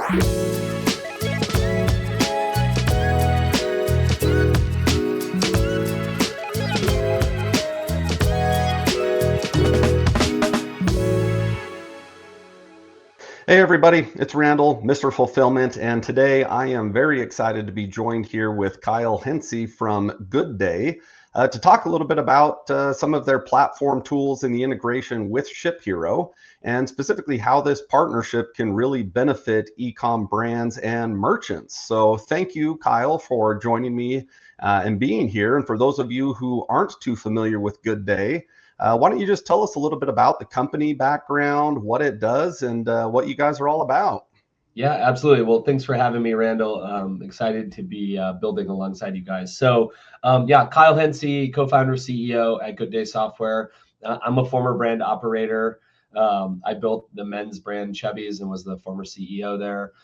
Hey everybody, it's Randall, Mr. Fulfillment, and today I am very excited to be joined here with Kyle Hency from GoodDay to talk a little bit about some of their platform tools and the integration with ShipHero, and specifically how this partnership can really benefit e-com brands and merchants. So thank you, Kyle, for joining me and being here. And for those of you who aren't too familiar with GoodDay, why don't you just tell us a little bit about the company background, what it does, and what you guys are all about? Yeah, absolutely. Well, thanks for having me, Randall. Excited to be building alongside you guys. So, yeah, Kyle Hency, co-founder, CEO at GoodDay Software. I'm a former brand operator. I built the men's brand Chubbies and was the former CEO there.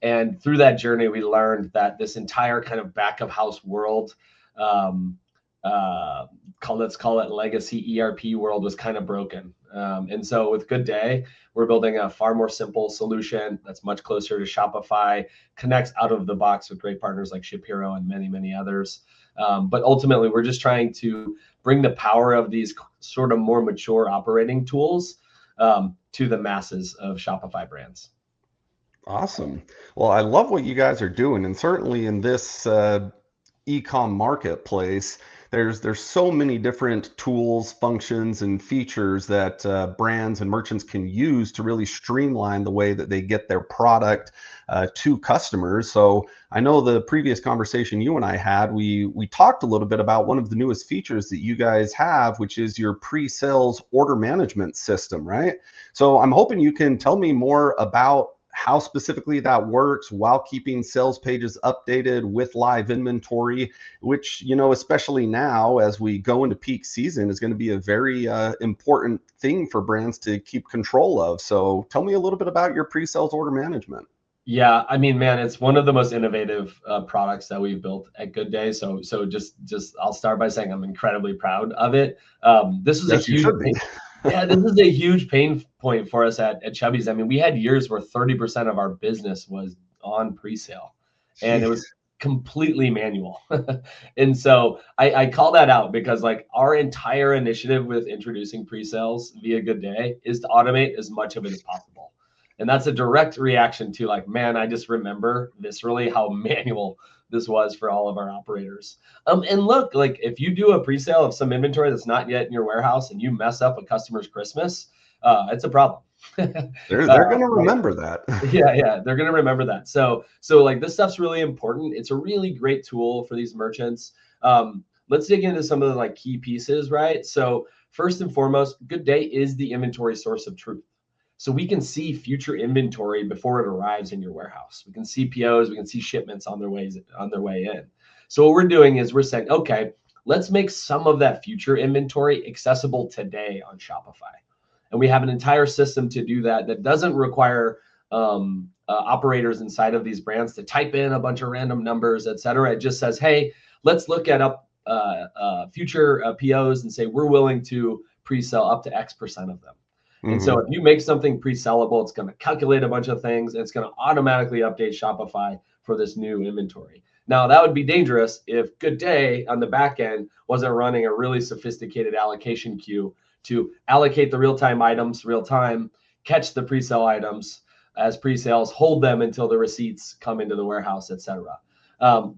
And through that journey, we learned that this entire kind of back of house world, let's call it legacy ERP world, was kind of broken. And so with GoodDay, we're building a far more simple solution that's much closer to Shopify, connects out of the box with great partners like ShipHero and many, many others. But ultimately, we're just trying to bring the power of these sort of more mature operating tools to the masses of Shopify brands. Awesome. Well, I love what you guys are doing, and certainly in this e-com marketplace, there's so many different tools, functions, and features that brands and merchants can use to really streamline the way that they get their product to customers. So I know the previous conversation you and I had, we talked a little bit about one of the newest features that you guys have, which is your pre-sales order management system, right? So I'm hoping you can tell me more about how specifically that works while keeping sales pages updated with live inventory, which, you know, especially now as we go into peak season, is going to be a very important thing for brands to keep control of. So tell me a little bit about your pre-sales order management. Yeah, I mean, man, it's one of the most innovative products that we've built at GoodDay. So just I'll start by saying I'm incredibly proud of it. This is Yes, a huge Yeah, this is a huge pain point for us at Chubbies. I mean, we had years where 30% of our business was on pre-sale, and it was completely manual. And so I call that out because like our entire initiative with introducing pre-sales via GoodDay is to automate as much of it as possible. And that's a direct reaction to like, man, I just remember viscerally how manual this was for all of our operators. And look, like if you do a pre-sale of some inventory that's not yet in your warehouse and you mess up a customer's Christmas, it's a problem. They're going to remember that. Yeah, they're going to remember that. So like this stuff's really important. It's a really great tool for these merchants. Let's dig into some of the like key pieces, right? So first and foremost, GoodDay is the inventory source of truth. So we can see future inventory before it arrives in your warehouse. We can see POs, we can see shipments on their way in. So what we're doing is we're saying, okay, let's make some of that future inventory accessible today on Shopify. And we have an entire system to do that doesn't require operators inside of these brands to type in a bunch of random numbers, et cetera. It just says, hey, let's look at future POs and say we're willing to pre-sell up to X% of them. And so if you make something pre-sellable, it's going to calculate a bunch of things. And it's going to automatically update Shopify for this new inventory. Now, that would be dangerous if GoodDay on the back end wasn't running a really sophisticated allocation queue to allocate the real-time items real-time, catch the pre-sale items as pre-sales, hold them until the receipts come into the warehouse, et cetera.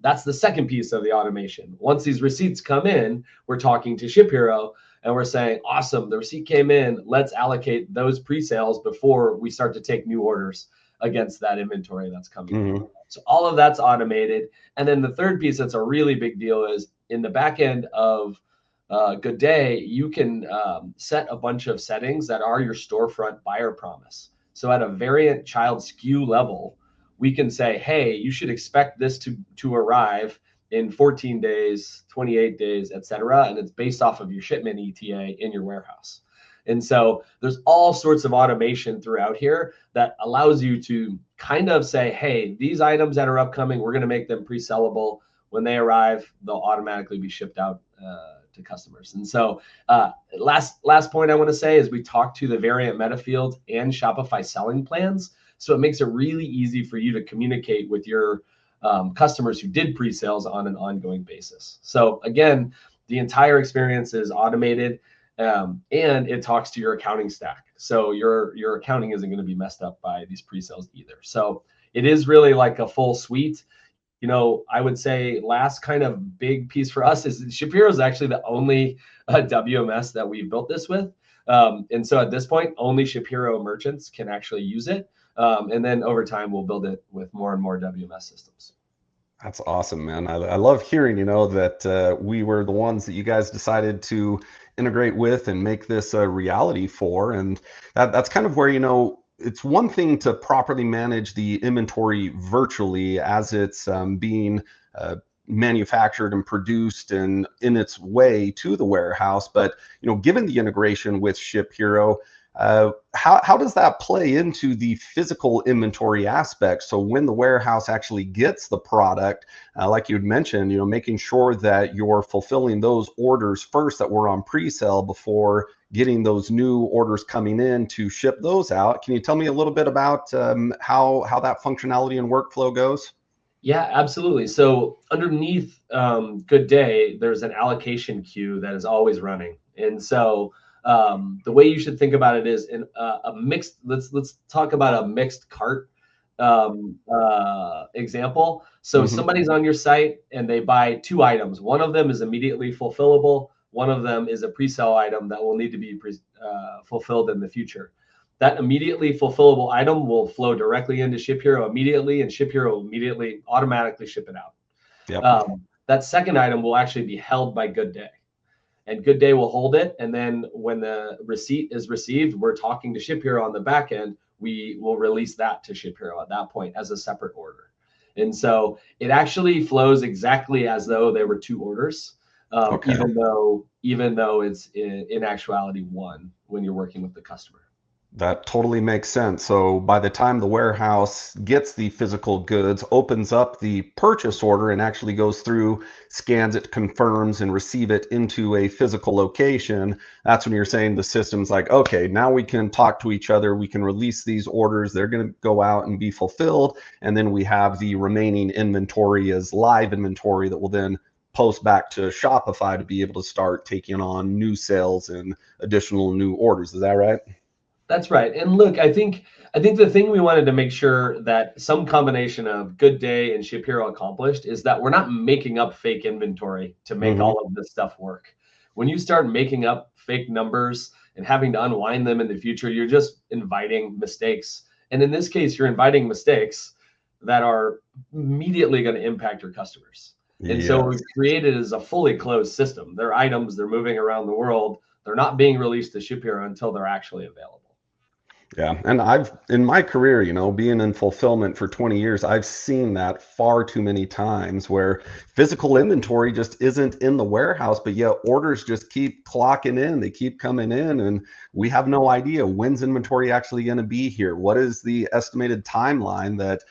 That's the second piece of the automation. Once these receipts come in, we're talking to ShipHero, and we're saying, awesome, the receipt came in. Let's allocate those pre-sales before we start to take new orders against that inventory that's coming in. So all of that's automated. And then the third piece that's a really big deal is in the back end of GoodDay, you can set a bunch of settings that are your storefront buyer promise. So at a variant child SKU level, we can say, hey, you should expect this to arrive in 14 days, 28 days, et cetera. And it's based off of your shipment ETA in your warehouse. And so there's all sorts of automation throughout here that allows you to kind of say, hey, these items that are upcoming, we're going to make them pre-sellable. When they arrive, they'll automatically be shipped out to customers. And so last point I want to say is we talked to the variant meta field and Shopify selling plans So it makes it really easy for you to communicate with your customers who did pre-sales on an ongoing basis. So again, the entire experience is automated, and it talks to your accounting stack. So your accounting isn't going to be messed up by these pre-sales either. So it is really like a full suite. I would say last kind of big piece for us is ShipHero is actually the only WMS that we've built this with. And so at this point, only ShipHero merchants can actually use it. And then over time, we'll build it with more and more WMS systems. That's awesome, man. I love hearing, that we were the ones that you guys decided to integrate with and make this a reality for. And that's kind of where, it's one thing to properly manage the inventory virtually as it's being manufactured and produced and in its way to the warehouse. But, given the integration with ShipHero, how does that play into the physical inventory aspect? So when the warehouse actually gets the product, like you'd mentioned, making sure that you're fulfilling those orders first that were on pre-sale before getting those new orders coming in to ship those out. Can you tell me a little bit about how that functionality and workflow goes? Yeah, absolutely. So underneath GoodDay, there's an allocation queue that is always running. And so the way you should think about it is in a mixed, let's talk about a mixed cart example. So somebody's on your site and they buy 2 items. One of them is immediately fulfillable. One of them is a pre-sale item that will need to be fulfilled in the future. That immediately fulfillable item will flow directly into ShipHero immediately, and ShipHero will immediately automatically ship it out. Yep. That second item will actually be held by GoodDay, and GoodDay will hold it. And then when the receipt is received, we're talking to ShipHero on the back end. We will release that to ShipHero at that point as a separate order. And so it actually flows exactly as though there were 2 orders, Okay. even though it's in actuality one when you're working with the customer. That totally makes sense. So by the time the warehouse gets the physical goods, opens up the purchase order and actually goes through, scans it, confirms, and receive it into a physical location, that's when you're saying the system's like, okay, now we can talk to each other. We can release these orders. They're going to go out and be fulfilled. And then we have the remaining inventory as live inventory that will then post back to Shopify to be able to start taking on new sales and additional new orders. Is that right? That's right. And look, I think the thing we wanted to make sure that some combination of GoodDay and ShipHero accomplished is that we're not making up fake inventory to make all of this stuff work. When you start making up fake numbers and having to unwind them in the future, you're just inviting mistakes. And in this case, you're inviting mistakes that are immediately going to impact your customers. And so what we've created is a fully closed system. They're items, they're moving around the world. They're not being released to ShipHero until they're actually available. Yeah. And in my career, being in fulfillment for 20 years, I've seen that far too many times where physical inventory just isn't in the warehouse, but yet orders just keep clocking in. They keep coming in, and we have no idea when's inventory actually going to be here. What is the estimated timeline that,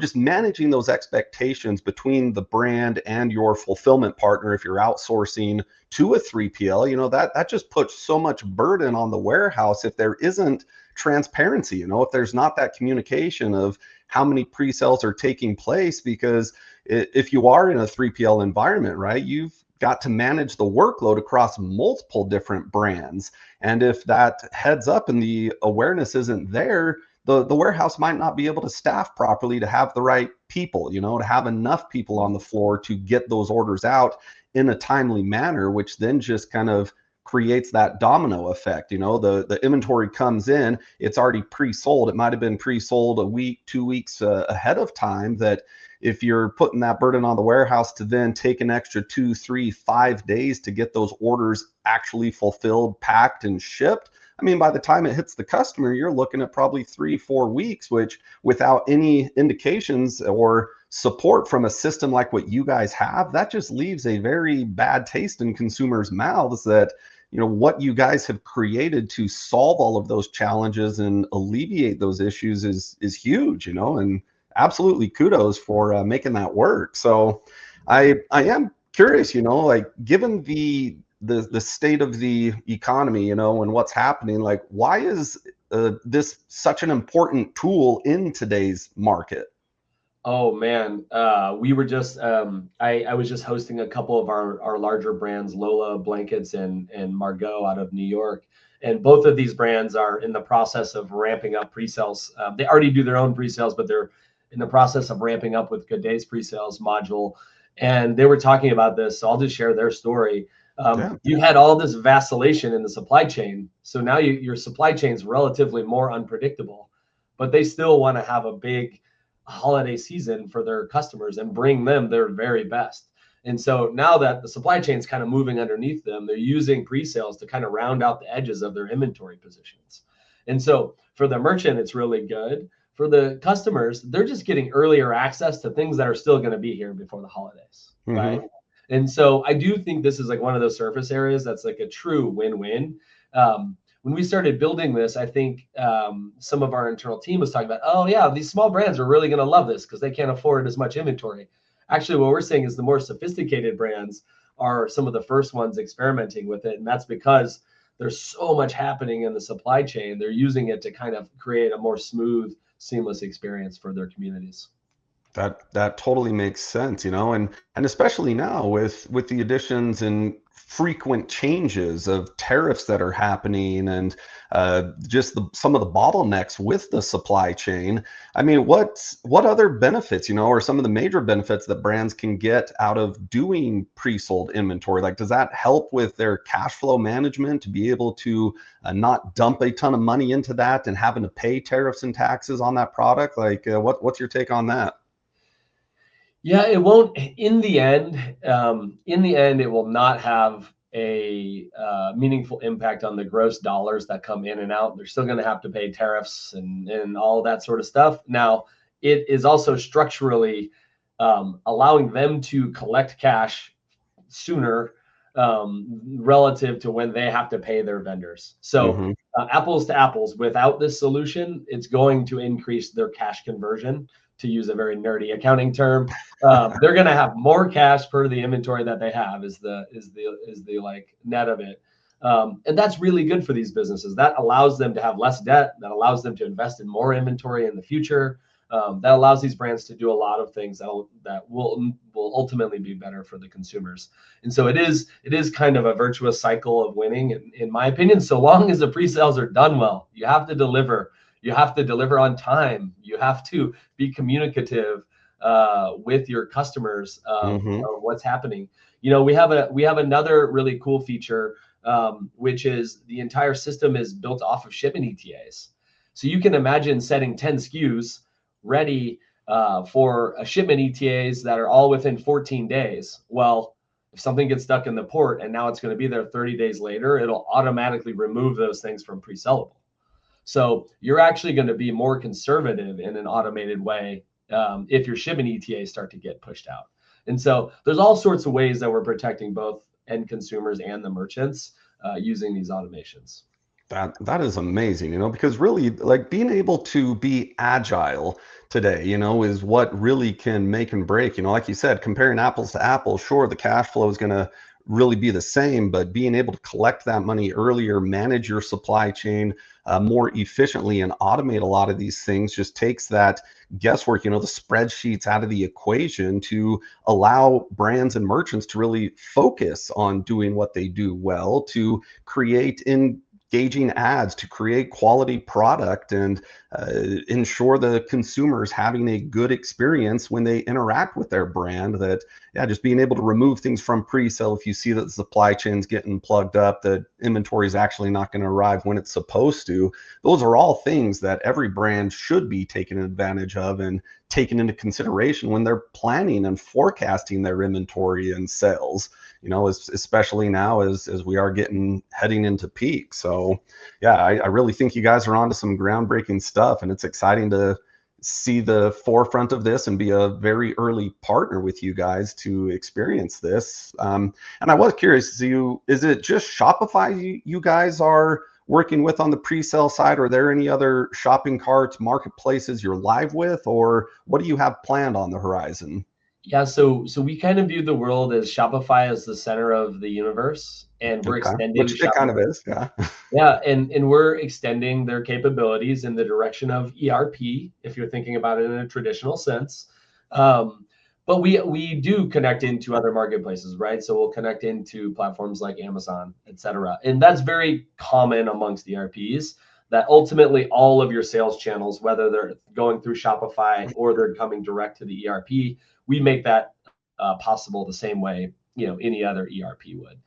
just managing those expectations between the brand and your fulfillment partner, if you're outsourcing to a 3PL, that just puts so much burden on the warehouse if there isn't transparency, if there's not that communication of how many pre-sales are taking place, because if you are in a 3PL environment, right, you've got to manage the workload across multiple different brands. And if that heads up and the awareness isn't there, the warehouse might not be able to staff properly to have the right people, to have enough people on the floor to get those orders out in a timely manner, which then just kind of creates that domino effect. The inventory comes in, it's already pre-sold. It might have been pre-sold a week, 2 weeks ahead of time. That if you're putting that burden on the warehouse to then take an extra 2, 3, 5 days to get those orders actually fulfilled, packed, and shipped, I mean, by the time it hits the customer, you're looking at probably 3, 4 weeks, which without any indications or support from a system like what you guys have, that just leaves a very bad taste in consumers' mouths that, what you guys have created to solve all of those challenges and alleviate those issues is huge, and absolutely kudos for making that work. So I am curious, like given the state of the economy, and what's happening, like why is this such an important tool in today's market? Oh man, we were just I was just hosting a couple of our larger brands, Lola Blankets and Margot out of New York, and both of these brands are in the process of ramping up pre-sales. They already do their own pre-sales, but they're in the process of ramping up with GoodDay's pre-sales module, and they were talking about this. So I'll just share their story. Yeah. You had all this vacillation in the supply chain, so now your supply chain is relatively more unpredictable, but they still want to have a big holiday season for their customers and bring them their very best. And so now that the supply chain is kind of moving underneath them, they're using pre-sales to kind of round out the edges of their inventory positions. And so for the merchant, it's really good. For the customers, they're just getting earlier access to things that are still going to be here before the holidays, right? And so I do think this is like one of those surface areas that's like a true win-win. When we started building this, I think some of our internal team was talking about, oh yeah, these small brands are really going to love this because they can't afford as much inventory. Actually, what we're saying is the more sophisticated brands are some of the first ones experimenting with it. And that's because there's so much happening in the supply chain. They're using it to kind of create a more smooth, seamless experience for their communities. That totally makes sense, and especially now with the additions and frequent changes of tariffs that are happening, and just some of the bottlenecks with the supply chain. I mean, what other benefits, or some of the major benefits that brands can get out of doing pre-sold inventory? Like, does that help with their cash flow management to be able to not dump a ton of money into that and having to pay tariffs and taxes on that product? Like, what's your take on that? Yeah, it won't. In the end, it will not have a meaningful impact on the gross dollars that come in and out. They're still going to have to pay tariffs and all that sort of stuff. Now, it is also structurally allowing them to collect cash sooner relative to when they have to pay their vendors. So apples to apples, without this solution, it's going to increase their cash conversion, to use a very nerdy accounting term. They're going to have more cash per the inventory that they have is the like net of it. And that's really good for these businesses. That allows them to have less debt. That allows them to invest in more inventory in the future. That allows these brands to do a lot of things that will ultimately be better for the consumers. And so it is kind of a virtuous cycle of winning, in my opinion, so long as the pre-sales are done well. You have to deliver. You have to deliver on time. You have to be communicative with your customers of what's happening. We have another really cool feature, which is the entire system is built off of shipment ETAs. So you can imagine setting 10 SKUs ready for a shipment ETAs that are all within 14 days. Well, if something gets stuck in the port and now it's going to be there 30 days later, it'll automatically remove those things from pre-sellable. So you're actually going to be more conservative in an automated way if your shipment ETAs start to get pushed out. And so there's all sorts of ways that we're protecting both end consumers and the merchants using these automations. That is amazing, because really, like, being able to be agile today, is what really can make and break. Like you said, comparing apples to apples, sure, the cash flow is going to really be the same, but being able to collect that money earlier, manage your supply chain more efficiently, and automate a lot of these things just takes that guesswork, the spreadsheets out of the equation to allow brands and merchants to really focus on doing what they do well, to create engaging ads, to create quality product, and ensure the consumers having a good experience when they interact with their brand. That, yeah, just being able to remove things from pre-sale if you see that the supply chain's getting plugged up, that inventory is actually not going to arrive when it's supposed to. Those are all things that every brand should be taking advantage of and taken into consideration when they're planning and forecasting their inventory and sales, especially now as we are heading into peak. So yeah, I really think you guys are onto some groundbreaking stuff, and it's exciting to see the forefront of this and be a very early partner with you guys to experience this. And I was curious, is it just Shopify you guys are working with on the pre-sale side? Or are there any other shopping carts, marketplaces you're live with, or what do you have planned on the horizon? Yeah, so we kind of view the world as Shopify as the center of the universe, and we're Okay, extending which it kind Shopify. of is, yeah. Yeah, and we're extending their capabilities in the direction of ERP, if you're thinking about it in a traditional sense. Um, but we do connect into other marketplaces, right? So we'll connect into platforms like Amazon, et cetera. And that's very common amongst ERPs, that ultimately all of your sales channels, whether they're going through Shopify or they're coming direct to the ERP, we make that possible the same way, any other ERP would.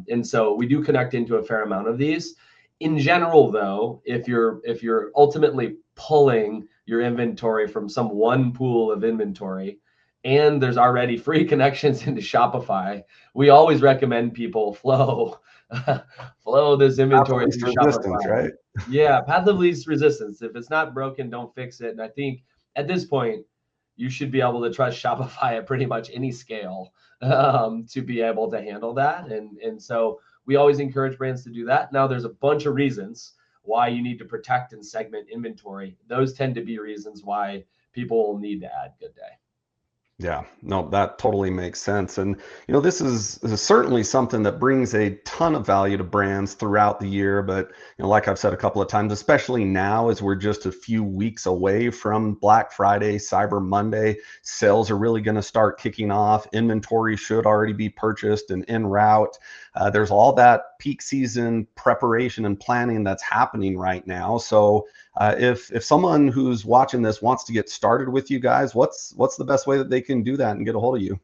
And so we do connect into a fair amount of these. In general, though, if you're ultimately pulling your inventory from some one pool of inventory, and there's already free connections into Shopify, we always recommend people flow this Path of inventory least through resistance, Shopify. right? Yeah, path of least resistance. If it's not broken, don't fix it. And I think at this point, you should be able to trust Shopify at pretty much any scale, to be able to handle that. And so we always encourage brands to do that. Now, there's a bunch of reasons why you need to protect and segment inventory. Those tend to be reasons why people will need to add GoodDay. Yeah, no, that totally makes sense. And, this is certainly something that brings a ton of value to brands throughout the year. But, like I've said a couple of times, especially now as we're just a few weeks away from Black Friday, Cyber Monday, sales are really going to start kicking off. Inventory should already be purchased and en route. There's all that peak season preparation and planning that's happening right now. So, if someone who's watching this wants to get started with you guys, what's the best way that they can do that and get a hold of you?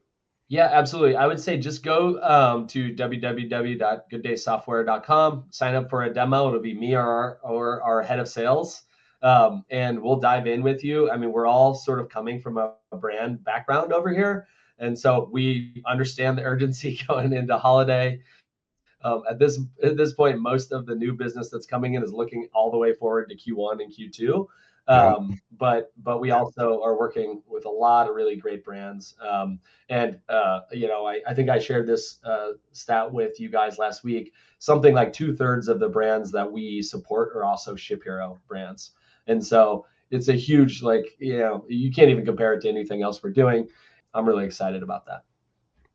Yeah, absolutely. I would say just go to www.gooddaysoftware.com, sign up for a demo. It'll be me or our head of sales, and we'll dive in with you. I mean, we're all sort of coming from a brand background over here, and so we understand the urgency going into holiday. At this point, most of the new business that's coming in is looking all the way forward to Q1 and Q2. Yeah. But we also are working with a lot of really great brands. I think I shared this stat with you guys last week. Something like 2/3 of the brands that we support are also ShipHero brands, and so it's a huge, you can't even compare it to anything else we're doing. I'm really excited about that.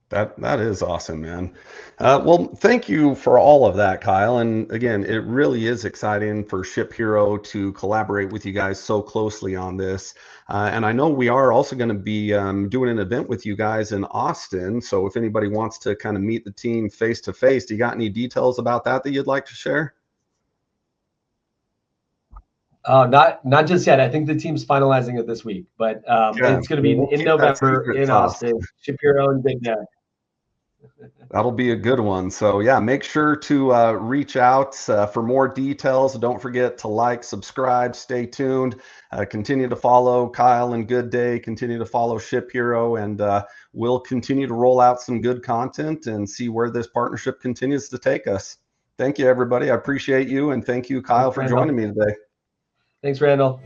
That is awesome, man. Well, thank you for all of that, Kyle. And again, it really is exciting for ShipHero to collaborate with you guys so closely on this. And I know we are also going to be doing an event with you guys in Austin. So if anybody wants to kind of meet the team face to face, do you got any details about that you'd like to share? Not just yet. I think the team's finalizing it this week, but Yeah, it's going to well, be we'll in keep that November secret in sauce. Austin. ShipHero and GoodDay. That'll be a good one. So yeah, make sure to reach out for more details. Don't forget to like, subscribe, stay tuned. Continue to follow Kyle and GoodDay. Continue to follow ShipHero, and we'll continue to roll out some good content and see where this partnership continues to take us. Thank you, everybody. I appreciate you, and thank you, Kyle, Thanks, for Randall. joining me today. Thanks, Randall.